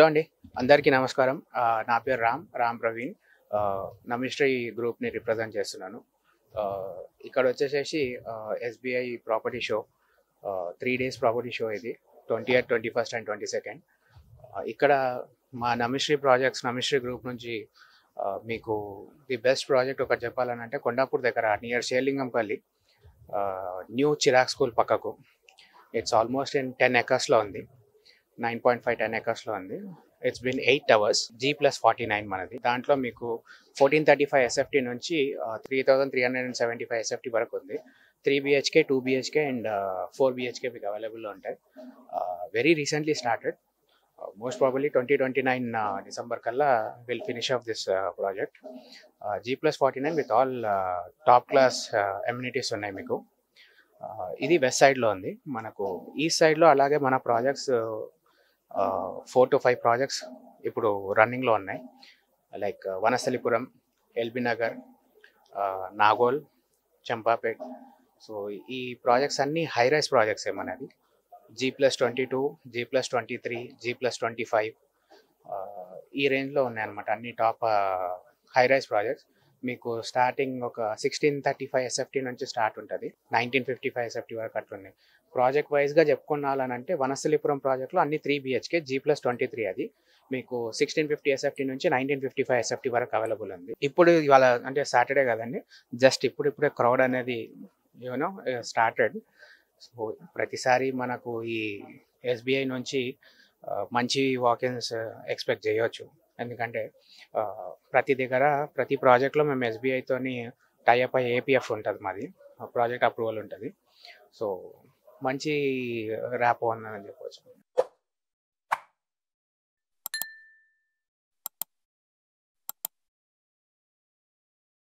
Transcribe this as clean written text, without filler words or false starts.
Hello అండి, అందరికీ నమస్కారం. నా పేరు రామ్ ప్రవీణ్. నమిశ్రీ గ్రూప్ని రిప్రజెంట్ చేస్తున్నాను. ఇక్కడ వచ్చేసేసి SBI property show, 3 days property show ఇది 20th, 21st అండ్ 22nd. ఇక్కడ మా నమిశ్రీ గ్రూప్ నుంచి మీకు ది బెస్ట్ ప్రాజెక్ట్ ఒకటి చెప్పాలని అంటే కొండాపూర్ దగ్గర near Serilingampally, new Chirag school పక్కకు. ఇట్స్ ఆల్మోస్ట్ ఇన్ 10 acres ఉంది. 9.5 10 acres ఉంది. ఇట్స్ బిన్ 8 hours, G+49 మనది. దాంట్లో మీకు 1435 SFT నుంచి 3375 SFT వరకు ఉంది. 3 BHK, 2 BHK అండ్ 4 BHK మీకు అవైలబుల్లో ఉంటాయి. Very recently started. Most probably 2029 December కల్లా will finish off this project. G+49 with all top class amenities ఉన్నాయి మీకు. ఇది వెస్ట్ సైడ్లో ఉంది. మనకు ఈస్ట్ సైడ్లో అలాగే మన ప్రాజెక్ట్స్ 4 to 5 ప్రాజెక్ట్స్ ఇప్పుడు రన్నింగ్లో ఉన్నాయి. Like Vanasthalipuram, LB Nagar, Nagole, Champapet. So ఈ ప్రాజెక్ట్స్ అన్నీ హై రైస్ ప్రాజెక్ట్స్ ఏమన్నది. G+22, G+23, G+25 ఈ రేంజ్లో ఉన్నాయన్నమాట. అన్ని టాప్ హై రైస్ ప్రాజెక్ట్స్. మీకు స్టార్టింగ్ ఒక 1635 SFT నుంచి స్టార్ట్ ఉంటుంది. 1955 SFT వరకు అట్లున్నాయి. ప్రాజెక్ట్ వైజ్గా చెప్పుకున్నానంటే వనస్థలిపురం ప్రాజెక్ట్లో అన్ని 3 BHK, G+23 అది మీకు 1650 SFT నుంచి 1955 SFT వరకు అవైలబుల్ ఉంది. ఇప్పుడు ఇవాళ అంటే సాటర్డే కదండి, జస్ట్ ఇప్పుడిప్పుడే క్రౌడ్ అనేది స్టార్టెడ్. సో ప్రతిసారి మనకు ఈ ఎస్బీఐ నుంచి మంచి వాకిన్స్ ఎక్స్పెక్ట్ చేయవచ్చు. ఎందుకంటే ప్రతి ప్రాజెక్ట్లో మేము ఎస్బీఐతోని టైఅప్ అయ్యి ఏపీఎఫ్ ఉంటుంది, మాది ప్రాజెక్ట్ అప్రూవల్ ఉంటుంది. సో మంచి ర్యాపో ఉన్నదని చెప్పవచ్చు.